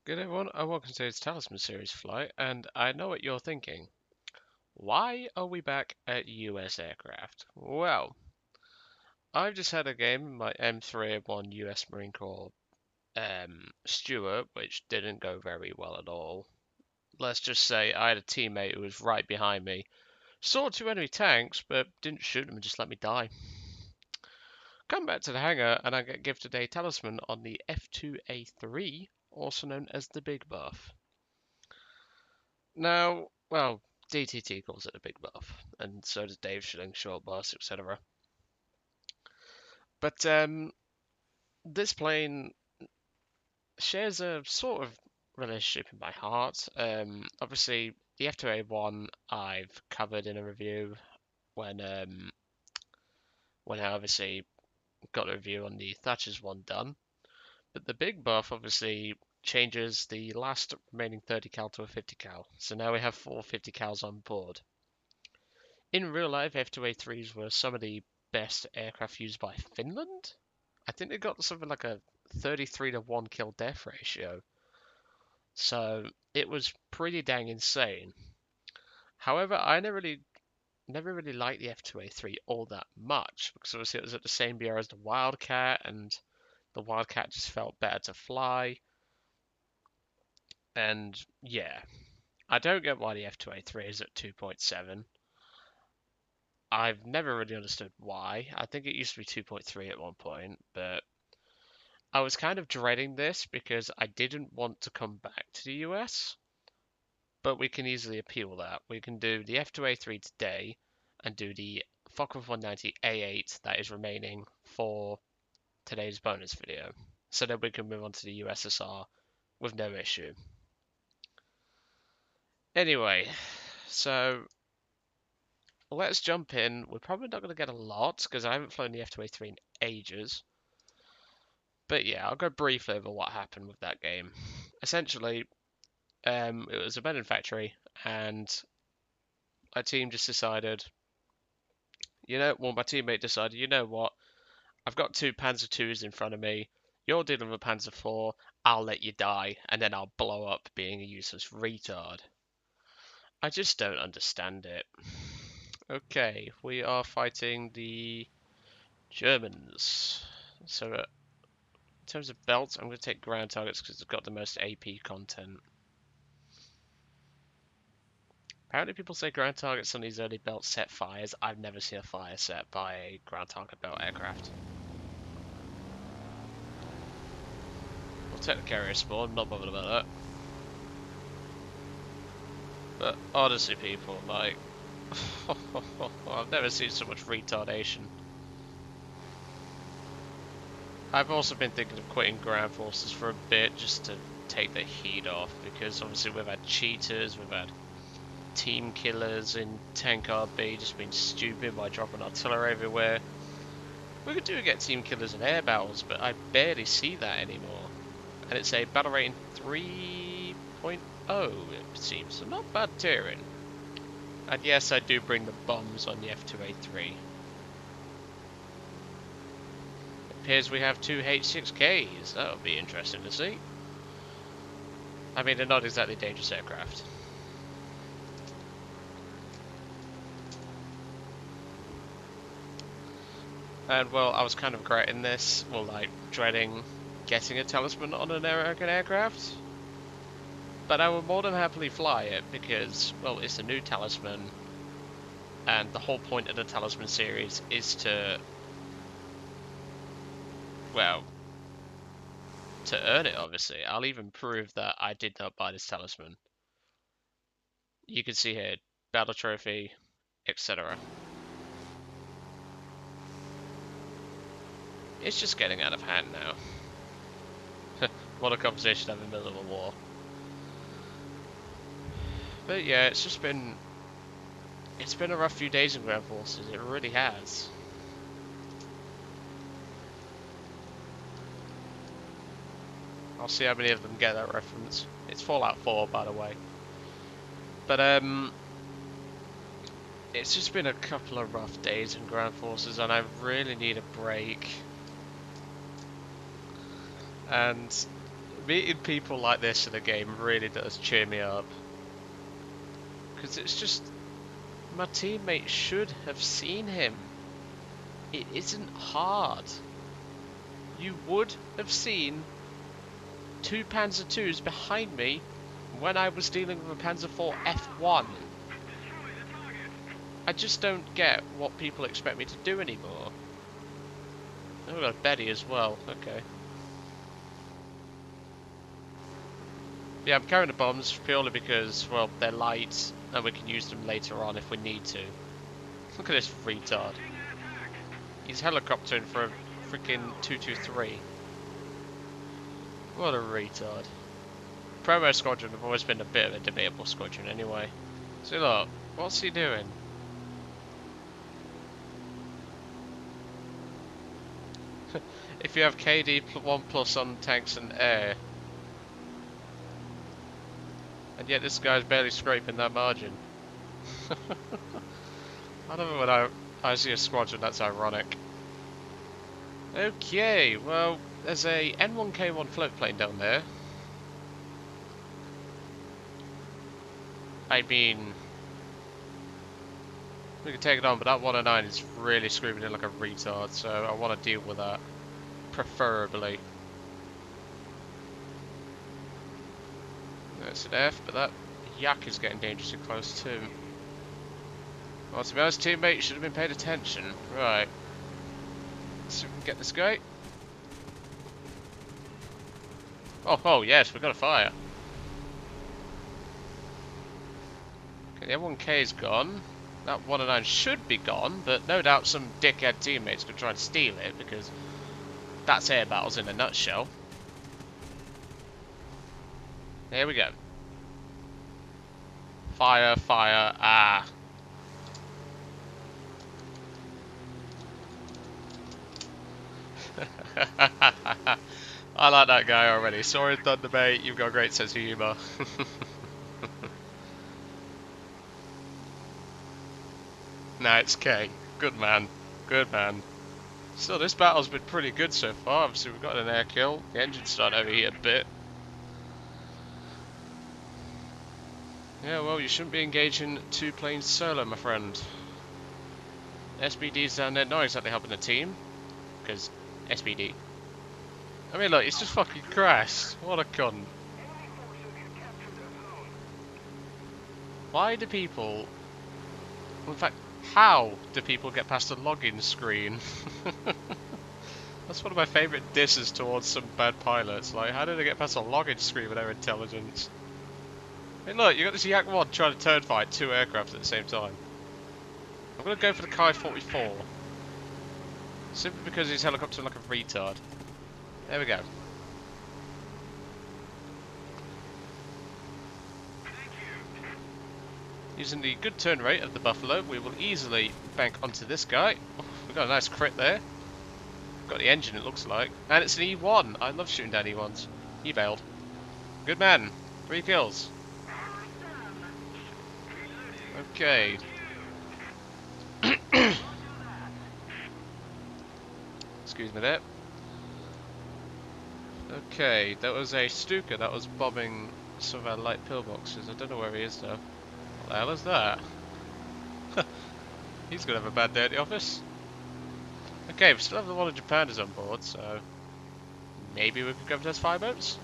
Good everyone, and welcome to today's Talisman Series flight, and I know what you're thinking. Why are we back at US aircraft? Well, I've just had a game in my M3A1 US Marine Corps Stewart, which didn't go very well at all. Let's just say I had a teammate who was right behind me, saw two enemy tanks, but didn't shoot them and just let me die. Come back to the hangar, and I get gifted a talisman on the F2A-3, also known as the Big Buff. Now, well, DTT calls it a big buff, and so does Dave Schilling, short bus, etc. But this plane shares a sort of relationship in my heart. Obviously, the F2A1 I've covered in a review when I obviously got a review on the Thatcher's one done. But the big buff obviously changes the last remaining 30 cal to a 50 cal. So now we have four 50 cals on board. In real life, F2A3s were some of the best aircraft used by Finland. I think they got something like a 33 to 1 kill death ratio. So it was pretty dang insane. However, I never really liked the F2A3 all that much because obviously it was at the same bureau as the Wildcat, and the Wildcat just felt better to fly. And yeah, I don't get why the F2A3 is at 2.7. I've never really understood why. I think it used to be 2.3 at one point, but I was kind of dreading this because I didn't want to come back to the US, but we can easily appeal that. We can do the F2A3 today and do the Focke 190 A8 that is remaining for today's bonus video, so that we can move on to the USSR with no issue. Anyway, so let's jump in. We're probably not going to get a lot because I haven't flown the F2A3 in ages. But yeah, I'll go briefly over what happened with that game. Essentially, it was a abandoned factory, and my team just decided, my teammate decided, you know what? I've got two Panzer IIs in front of me. You're dealing with a Panzer IV. I'll let you die, and then I'll blow up being a useless retard. I just don't understand it. Okay, we are fighting the Germans. So, in terms of belts, I'm going to take ground targets because it's got the most AP content. Apparently people say ground targets on these early belts set fires. I've never seen a fire set by a ground target belt aircraft. We'll take the carrier spawn, not bothered about that. But honestly people, like, I've never seen so much retardation. I've also been thinking of quitting ground forces for a bit just to take the heat off, because obviously we've had cheaters, we've had team killers in Tank RB just being stupid by dropping artillery everywhere. We could do get team killers in air battles, but I barely see that anymore. And it's a battle rating 3.0, it seems, so not bad tiering. And yes, I do bring the bombs on the F2A3. It appears we have two H6Ks, that'll be interesting to see. I mean, they're not exactly dangerous aircraft. And well, I was kind of regretting this, well, like, dreading getting a talisman on an American aircraft. But I would more than happily fly it because, well, it's a new talisman, and the whole point of the Talisman series is to, well, to earn it, obviously. I'll even prove that I did not buy this talisman. You can see here, battle trophy, etc. It's just getting out of hand now. What a conversation I'm in the middle of a war. But yeah, it's been a rough few days in ground forces, it really has. I'll see how many of them get that reference. It's Fallout 4, by the way. But it's just been a couple of rough days in ground forces, and I really need a break. And Meeting people like this in the game really does cheer me up. Because it's just, my teammate should have seen him. It isn't hard. You would have seen two Panzer IIs behind me when I was dealing with a Panzer IV F1. I just don't get what people expect me to do anymore. Oh, we've got a Betty as well, okay. Yeah, I'm carrying the bombs purely because, well, they're light and we can use them later on if we need to. Look at this retard. He's helicoptering for a freaking 223. What a retard. Promo Squadron have always been a bit of a debatable squadron anyway. So look, what's he doing? If you have KD 1+ on tanks and air, and yet this guy's barely scraping that margin. I don't know when I see a squadron that's ironic. Okay, well, there's a N1K1 float plane down there. I mean, we can take it on, but that 109 is really screaming in like a retard, so I want to deal with that. Preferably. That's an F, but that yak is getting dangerously close too. Well, to be honest, teammate should have been paying attention. Right. Let's see if we can get this guy. Oh, yes, we've got a fire. Okay, the M1K's gone. That 109 should be gone, but no doubt some dickhead teammates could try and steal it, because that's air battles in a nutshell. Here we go. Fire, fire, ah. I like that guy already. Sorry, Thunderbait, you've got a great sense of humour. Nah, it's K. Good man. Good man. So this battle's been pretty good so far. Obviously we've got an air kill. The engine's starting to overheat a bit. Yeah, well, you shouldn't be engaging two planes solo, my friend. SBD's down there, not exactly helping the team. Because SBD. I mean, look, it's just fucking crashed. What a cunt. Why do people... In fact, how do people get past the login screen? That's one of my favourite disses towards some bad pilots. Like, how do they get past a login screen with their intelligence? Hey look, you got this Yak 1 trying to turn fight two aircraft at the same time. I'm going to go for the Kai 44. Simply because he's helicoptering like a retard. There we go. Using the good turn rate of the Buffalo, we will easily bank onto this guy. Oh, we've got a nice crit there. Got the engine, it looks like. And it's an E1. I love shooting down E1s. He bailed. Good man. 3 kills. Okay. Excuse me there. Okay, that was a Stuka that was bombing some of our light pillboxes. I don't know where he is though. What the hell is that? He's gonna have a bad day at the office. Okay, we still have the 100 pounders on board, so maybe we could go for those fireboats?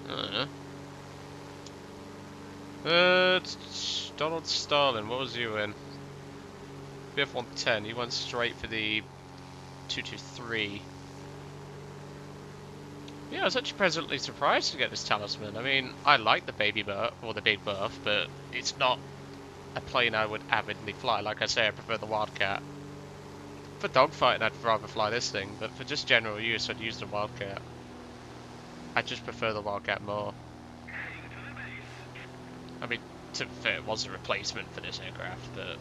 I don't know. Donald Starlin, what was you in? BF-110, he went straight for the 223. Yeah, I was actually pleasantly surprised to get this Talisman. I mean, I like the baby berth, or the big berth, but it's not a plane I would avidly fly. Like I say, I prefer the Wildcat. For dogfighting, I'd rather fly this thing, but for just general use, I'd use the Wildcat. I just prefer the Wildcat more. I mean, to be fair, it was a replacement for this aircraft, but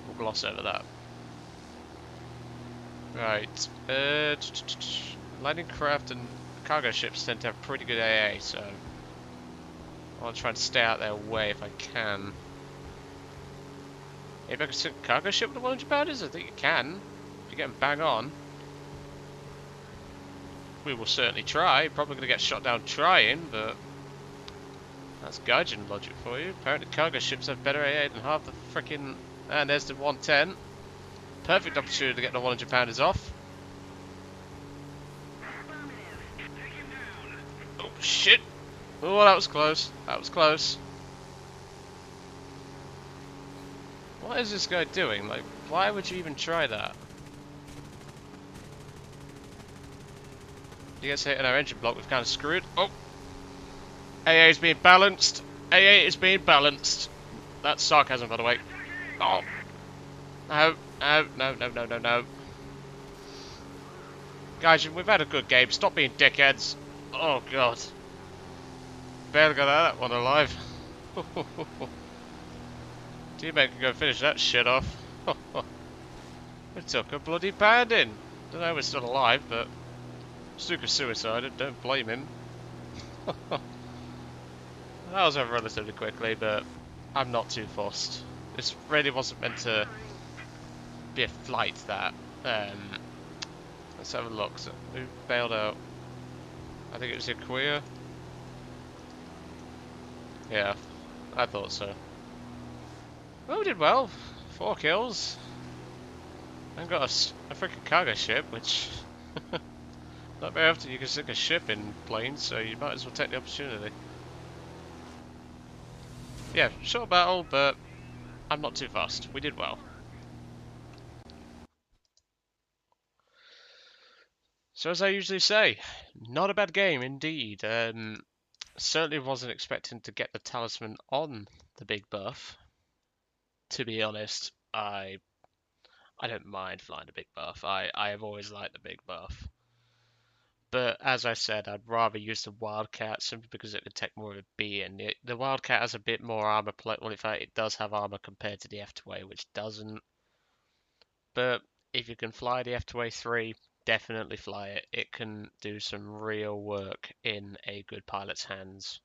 we'll gloss over that. Right, landing craft and cargo ships tend to have pretty good AA, so I want to try and stay out their way if I can. Maybe I can sink a cargo ship with the 100 pounders? I think you can. If you get them bang on. we will certainly try. Probably going to get shot down trying, but that's Gaijin logic for you. Apparently cargo ships have better AA than half the freaking... And there's the 110. Perfect opportunity to get the 100 pounders off. Oh, shit. Oh, that was close. That was close. What is this guy doing? Like, why would you even try that? He gets hit in our engine block, we've kind of screwed. Oh! AA is being balanced. AA is being balanced. That's sarcasm, by the way. Oh! No, no, no, no, no, no, no. Guys, we've had a good game. Stop being dickheads. Oh, God. Barely got out of that one alive. Teammate can go finish that shit off. It took a bloody pounding. Don't know if we're still alive, but Stuka suicided. Don't blame him. That was over relatively quickly, but I'm not too fussed. This really wasn't meant to be a flight, that. Let's have a look. So, who bailed out? I think it was Yakuya. Yeah, I thought so. Well, we did well. 4 kills. And got a freaking cargo ship, which... not very often you can sink a ship in planes, so you might as well take the opportunity. Yeah, short battle, but I'm not too fast. We did well. So as I usually say, not a bad game indeed. Certainly wasn't expecting to get the Talisman on the big buff. To be honest, I don't mind flying the big buff. I have always liked the big buff. But as I said, I'd rather use the Wildcat simply because it could take more of a beating. The Wildcat has a bit more armor plate. Well, in fact, it does have armor compared to the F2A, which doesn't. But if you can fly the F2A-3, definitely fly it. It can do some real work in a good pilot's hands.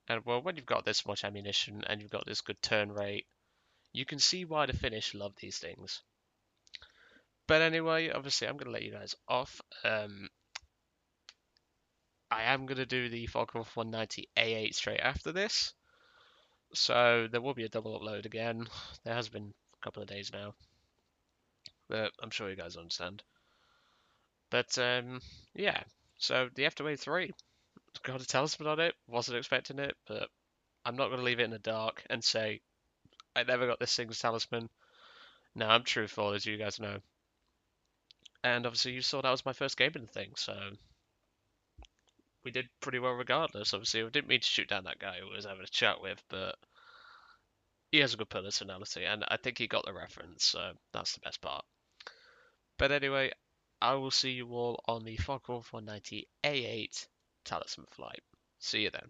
And well, when you've got this much ammunition and you've got this good turn rate, you can see why the Finnish love these things. But anyway, obviously I'm going to let you guys off. I am going to do the Falcon 190 A8 straight after this. So there will be a double upload again. There has been a couple of days now. But I'm sure you guys understand. But yeah, so the F2A-3 got a talisman on it. Wasn't expecting it, but I'm not going to leave it in the dark and say I never got this thing's talisman. No, I'm truthful, as you guys know. And obviously you saw that was my first game in the thing, so we did pretty well regardless. Obviously, I didn't mean to shoot down that guy who was having a chat with, but he has a good personality, and I think he got the reference, so that's the best part. But anyway, I will see you all on the Falcon 190 A8 Talisman flight. See you then.